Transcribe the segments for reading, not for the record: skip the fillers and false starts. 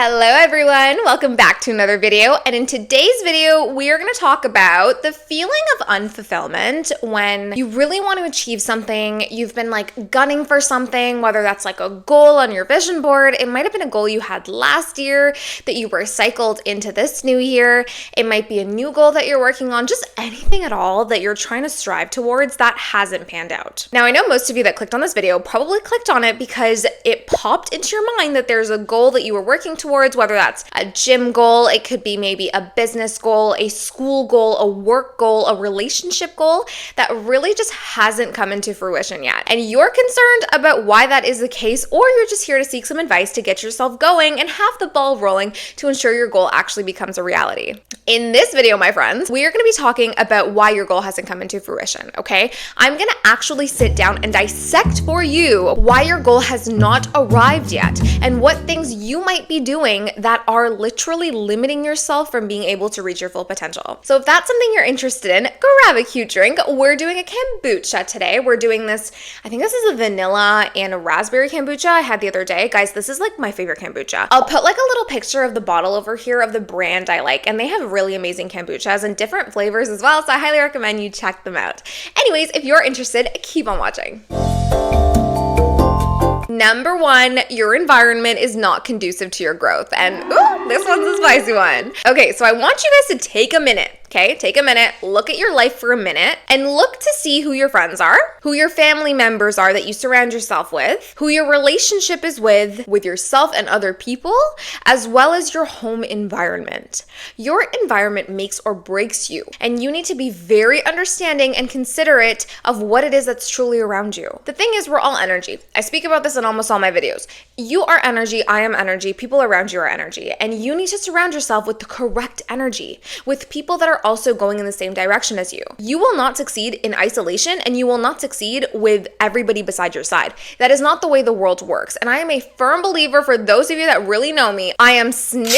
Hello everyone, welcome back to another video, and in today's video we are going to talk about the feeling of unfulfillment when you really want to achieve something. You've been gunning for something, whether that's like a goal on your vision board. It might have been a goal you had last year that you recycled into this new year. It might be a new goal that you're working on, just anything at all that you're trying to strive towards that hasn't panned out. Now I know most of you that clicked on this video probably clicked on it because it popped into your mind that there's a goal that you were working towards, whether that's a gym goal, it could be maybe a business goal, a school goal, a work goal, a relationship goal that really just hasn't come into fruition yet. And you're concerned about why that is the case, or you're just here to seek some advice to get yourself going and have the ball rolling to ensure your goal actually becomes a reality. In this video, my friends, we are going to be talking about why your goal hasn't come into fruition, okay? I'm going to actually sit down and dissect for you why your goal has not arrived yet and what things you might be doing that are literally limiting yourself from being able to reach your full potential. So if that's something you're interested in, grab a cute drink. We're doing a kombucha today. We're doing this, I think this is a vanilla and a raspberry kombucha I had the other day. Guys, this is like my favorite kombucha. I'll put like a little picture of the bottle over here of the brand I like, and they have really amazing kombuchas and different flavors as well, so I highly recommend you check them out. Anyways, if you're interested, keep on watching. Number one, your environment is not conducive to your growth. And ooh, this one's a spicy one. Okay, so I want you guys to take a minute. Okay, take a minute, look at your life for a minute, and look to see who your friends are, who your family members are that you surround yourself with, who your relationship is with yourself and other people, as well as your home environment. Your environment makes or breaks you, and you need to be very understanding and considerate of what it is that's truly around you. The thing is, we're all energy. I speak about this in almost all my videos. You are energy, I am energy, people around you are energy, and you need to surround yourself with the correct energy, with people that are also going in the same direction as you. You will not succeed in isolation, and you will not succeed with everybody beside your side. That is not the way the world works. And I am a firm believer, for those of you that really know me, I am snip,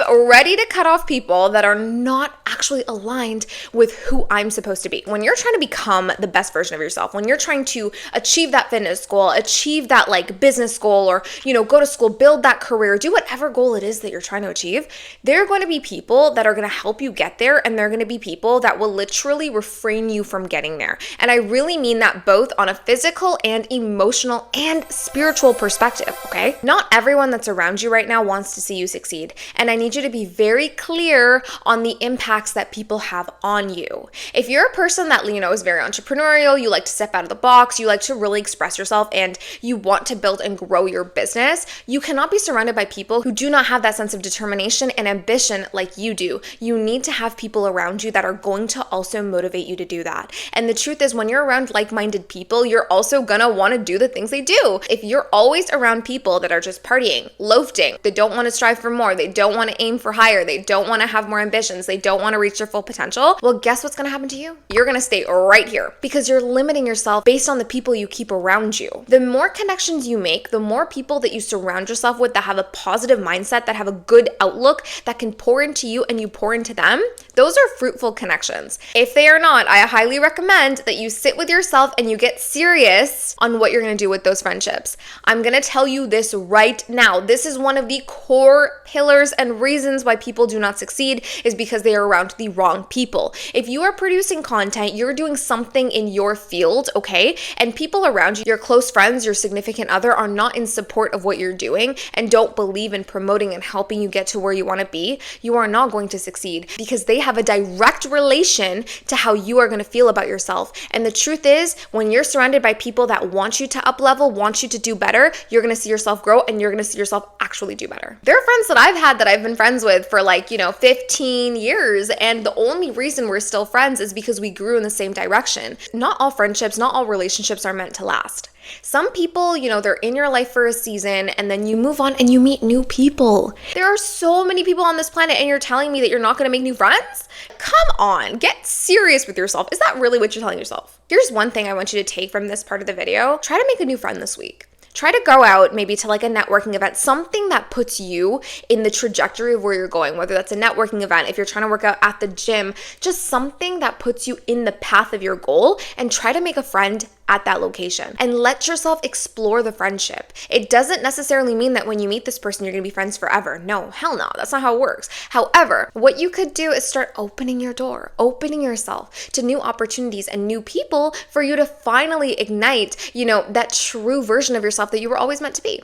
ready to cut off people that are not actually aligned with who I'm supposed to be. When you're trying to become the best version of yourself, when you're trying to achieve that fitness goal, achieve that business goal, or go to school, build that career, do whatever goal it is that you're trying to achieve, there are going to be people that are going to help you get there, and they're going to be people that will literally refrain you from getting there. And I really mean that both on a physical and emotional and spiritual perspective, okay? Not everyone that's around you right now wants to see you succeed. And I need you to be very clear on the impacts that people have on you. If you're a person that, is very entrepreneurial, you like to step out of the box, you like to really express yourself, and you want to build and grow your business, you cannot be surrounded by people who do not have that sense of determination and ambition like you do. You need to have people around you that are going to also motivate you to do that. And the truth is, when you're around like-minded people, you're also gonna want to do the things they do. If you're always around people that are just partying, loafing, they don't want to strive for more, they don't want to aim for higher, they don't want to have more ambitions, they don't want to reach their full potential, well, guess what's going to happen to you? You're going to stay right here because you're limiting yourself based on the people you keep around you. The more connections you make, the more people that you surround yourself with that have a positive mindset, that have a good outlook, that can pour into you and you pour into them, those are fruitful connections. If they are not, I highly recommend that you sit with yourself and you get serious on what you're going to do with those friendships. I'm going to tell you this right now. This is one of the core pillars and reasons why people do not succeed, is because they are around the wrong people. If you are producing content, you're doing something in your field, okay? And people around you, your close friends, your significant other, are not in support of what you're doing and don't believe in promoting and helping you get to where you want to be, you are not going to succeed, because they have a direct relation to how you are going to feel about yourself. And the truth is, when you're surrounded by people that want you to up level, want you to do better, you're going to see yourself grow and you're going to see yourself actually do better. There are friends that I've had that I've been friends with for 15 years, and the only reason we're still friends is because we grew in the same direction. Not all friendships, not all relationships are meant to last. Some people, they're in your life for a season and then you move on and you meet new people. There are so many people on this planet, and you're telling me that you're not going to make new friends? Come on, get serious with yourself. Is that really what you're telling yourself? Here's one thing I want you to take from this part of the video. Try to make a new friend this week. Try to go out maybe to like a networking event, something that puts you in the trajectory of where you're going, whether that's a networking event, if you're trying to work out at the gym, just something that puts you in the path of your goal, and try to make a friend at that location. And let yourself explore the friendship. It doesn't necessarily mean that when you meet this person, you're gonna be friends forever. No, hell no, that's not how it works. However, what you could do is start opening your door, opening yourself to new opportunities and new people for you to finally ignite, that true version of yourself that you were always meant to be.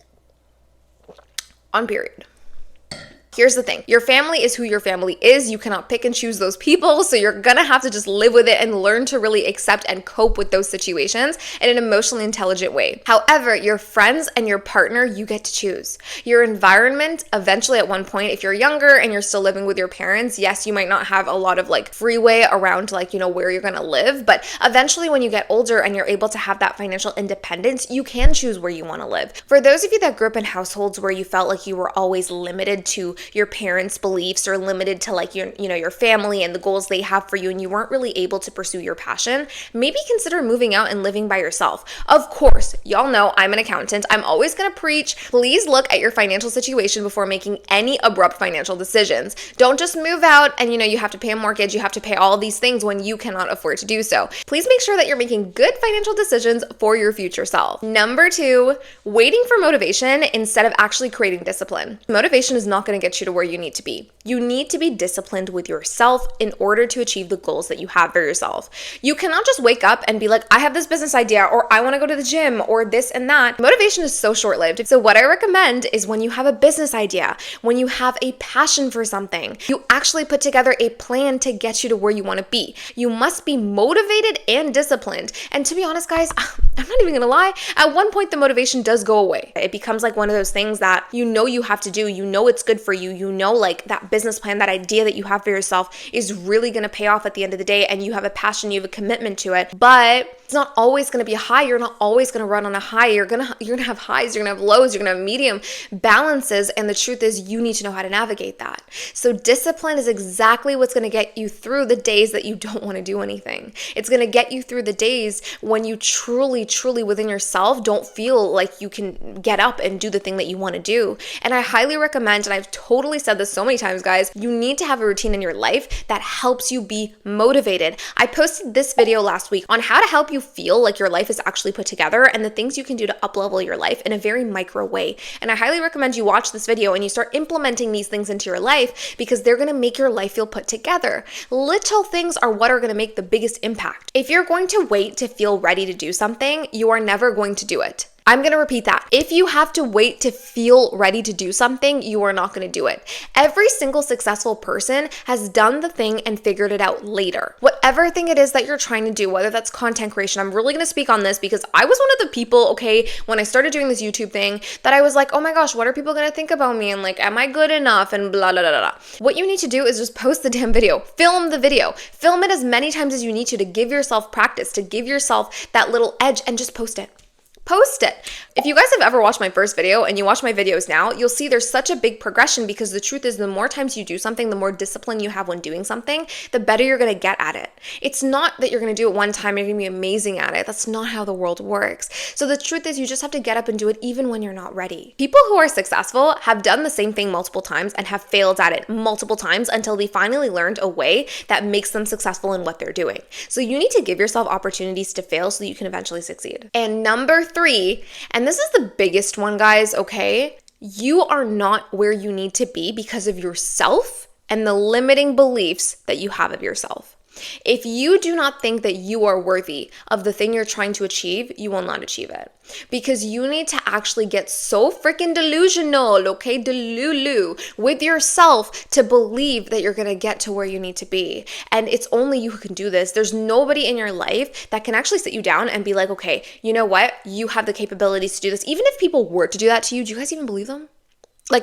On period. Here's the thing. Your family is who your family is. You cannot pick and choose those people. So you're gonna have to just live with it and learn to really accept and cope with those situations in an emotionally intelligent way. However, your friends and your partner, you get to choose. Your environment, eventually at one point, if you're younger and you're still living with your parents, yes, you might not have a lot of freeway around where you're gonna live. But eventually when you get older and you're able to have that financial independence, you can choose where you wanna live. For those of you that grew up in households where you felt like you were always limited to your parents' beliefs or limited to your family and the goals they have for you, and you weren't really able to pursue your passion, maybe consider moving out and living by yourself. Of course, y'all know I'm an accountant. I'm always gonna preach, please look at your financial situation before making any abrupt financial decisions. Don't just move out and you have to pay a mortgage, you have to pay all these things when you cannot afford to do so. Please make sure that you're making good financial decisions for your future self. Number 2, waiting for motivation instead of actually creating discipline. Motivation is not gonna get you to where you need to be. You need to be disciplined with yourself in order to achieve the goals that you have for yourself. You cannot just wake up and be like, I have this business idea, or I want to go to the gym, or this and that. Motivation is so short-lived. So what I recommend is when you have a business idea, when you have a passion for something, you actually put together a plan to get you to where you want to be. You must be motivated and disciplined. And to be honest, guys, I'm not even gonna lie, at one point the motivation does go away. It becomes one of those things that you have to do, it's good for you, that business plan, that idea that you have for yourself is really gonna pay off at the end of the day, and you have a passion, you have a commitment to it, but it's not always gonna be a high. You're not always gonna run on a high. You're gonna have highs, you're gonna have lows, you're gonna have medium balances, and the truth is you need to know how to navigate that. So discipline is exactly what's gonna get you through the days that you don't wanna do anything. It's gonna get you through the days when you truly within yourself don't feel like you can get up and do the thing that you wanna do. And I highly recommend, and I've totally said this so many times, guys, you need to have a routine in your life that helps you be motivated. I posted this video last week on how to help you feel like your life is actually put together and the things you can do to up-level your life in a very micro way. And I highly recommend you watch this video and you start implementing these things into your life, because they're gonna make your life feel put together. Little things are what are gonna make the biggest impact. If you're going to wait to feel ready to do something, you are never going to do it. I'm gonna repeat that. If you have to wait to feel ready to do something, you are not gonna do it. Every single successful person has done the thing and figured it out later. Whatever thing it is that you're trying to do, whether that's content creation, I'm really gonna speak on this because I was one of the people, when I started doing this YouTube thing, that I was like, oh my gosh, what are people gonna think about me? And am I good enough? And blah, blah, blah, blah. What you need to do is just post the damn video. Film the video. Film it as many times as you need to give yourself practice, to give yourself that little edge, and just post it. Post it. If you guys have ever watched my first video and you watch my videos now, you'll see there's such a big progression, because the truth is the more times you do something, the more discipline you have when doing something, the better you're going to get at it. It's not that you're going to do it one time, you're going to be amazing at it. That's not how the world works. So the truth is you just have to get up and do it even when you're not ready. People who are successful have done the same thing multiple times and have failed at it multiple times until they finally learned a way that makes them successful in what they're doing. So you need to give yourself opportunities to fail so that you can eventually succeed. And number 3, and this is the biggest one, guys, okay? You are not where you need to be because of yourself and the limiting beliefs that you have of yourself. If you do not think that you are worthy of the thing you're trying to achieve, you will not achieve it. Because you need to actually get so freaking delusional, okay, delulu, with yourself to believe that you're gonna get to where you need to be. And it's only you who can do this. There's nobody in your life that can actually sit you down and be like, okay, you know what? You have the capabilities to do this. Even if people were to do that to you, do you guys even believe them?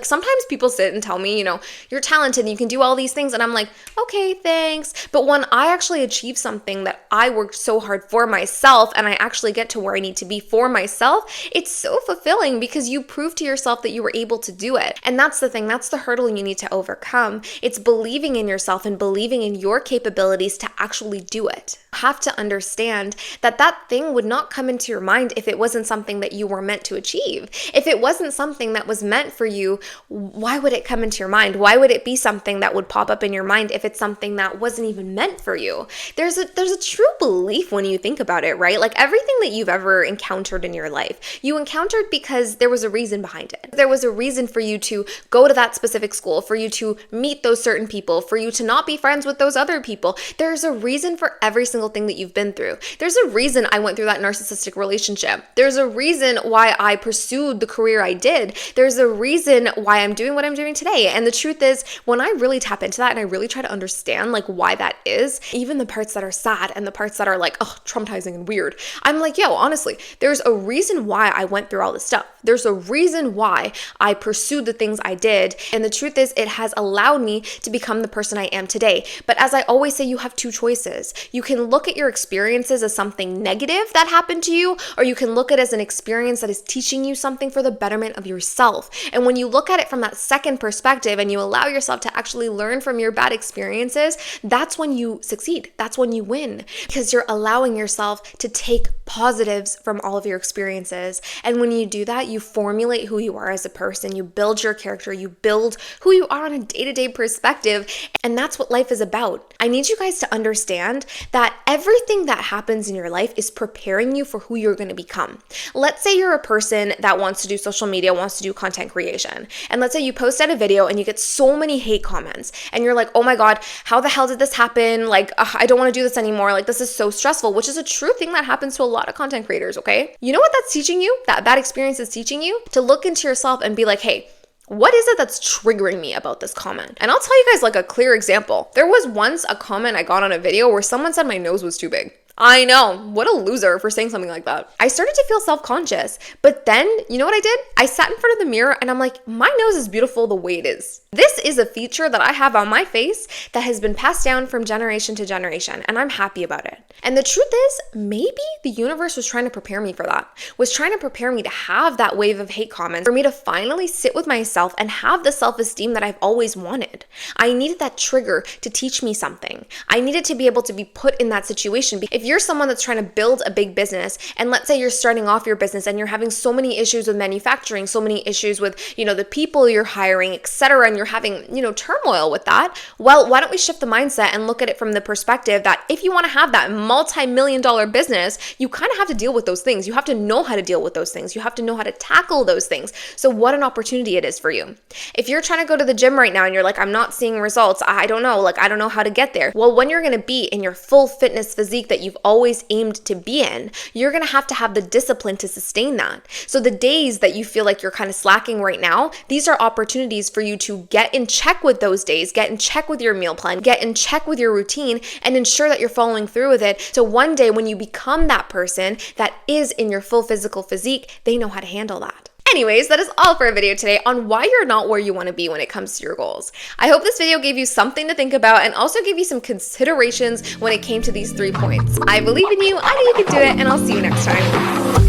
Sometimes people sit and tell me, you're talented and you can do all these things. And I'm like, okay, thanks. But when I actually achieve something that I worked so hard for myself and I actually get to where I need to be for myself, it's so fulfilling because you prove to yourself that you were able to do it. And that's the thing. That's the hurdle you need to overcome. It's believing in yourself and believing in your capabilities to actually do it. You have to understand that that thing would not come into your mind if it wasn't something that you were meant to achieve. If it wasn't something that was meant for you you, why would it come into your mind? Why would it be something that would pop up in your mind if it's something that wasn't even meant for you? There's a true belief when you think about it, right? Like everything that you've ever encountered in your life, you encountered because there was a reason behind it. There was a reason for you to go to that specific school, for you to meet those certain people, for you to not be friends with those other people. There's a reason for every single thing that you've been through. There's a reason I went through that narcissistic relationship. There's a reason why I pursued the career I did. There's a reason why I'm doing what I'm doing today. And the truth is, when I really tap into that and I really try to understand like why that is, even the parts that are sad and the parts that are like, oh, traumatizing and weird, I'm like, yo, honestly, there's a reason why I went through all this stuff. There's a reason why I pursued the things I did. And the truth is, it has allowed me to become the person I am today. But as I always say, you have two choices. You can look at your experiences as something negative that happened to you, or you can look at it as an experience that is teaching you something for the betterment of yourself. And when you look at it from that second perspective and you allow yourself to actually learn from your bad experiences, that's when you succeed. That's when you win, because you're allowing yourself to take positives from all of your experiences. And when you do that, you formulate who you are as a person, you build your character, you build who you are on a day-to-day perspective. And that's what life is about. I need you guys to understand that everything that happens in your life is preparing you for who you're going to become. Let's say you're a person that wants to do social media, wants to do content creation. And let's say you post out a video and you get so many hate comments and you're like, oh my God, how the hell did this happen? Like, I don't want to do this anymore. Like, this is so stressful, which is a true thing that happens to a lot of content creators, okay? You know what that's teaching you? That bad experience is teaching you to look into yourself and be like, hey, what is it that's triggering me about this comment? And I'll tell you guys like a clear example. There was once a comment I got on a video where someone said my nose was too big. I know, what a loser for saying something like that. I started to feel self-conscious, but then, you know what I did? I sat in front of the mirror and I'm like, my nose is beautiful the way it is. This is a feature that I have on my face that has been passed down from generation to generation, and I'm happy about it. And the truth is, maybe the universe was trying to prepare me for that, was trying to prepare me to have that wave of hate comments, for me to finally sit with myself and have the self-esteem that I've always wanted. I needed that trigger to teach me something. I needed to be able to be put in that situation. If you're someone that's trying to build a big business, and let's say you're starting off your business and you're having so many issues with manufacturing, so many issues with, the people you're hiring, etc., and you're having, turmoil with that, well, why don't we shift the mindset and look at it from the perspective that if you want to have that multi-million-dollar business, you kind of have to deal with those things. You have to know how to deal with those things. You have to know how to tackle those things. So what an opportunity it is for you. If you're trying to go to the gym right now and you're like, I'm not seeing results, I don't know, I don't know how to get there. Well, when you're going to be in your full fitness physique that you've always aimed to be in, you're going to have the discipline to sustain that. So the days that you feel like you're kind of slacking right now, these are opportunities for you to get in check with those days, get in check with your meal plan, get in check with your routine, and ensure that you're following through with it. So one day when you become that person that is in your full physical physique, they know how to handle that. Anyways, that is all for our video today on why you're not where you want to be when it comes to your goals. I hope this video gave you something to think about and also gave you some considerations when it came to these 3 points. I believe in you, I know you can do it, and I'll see you next time.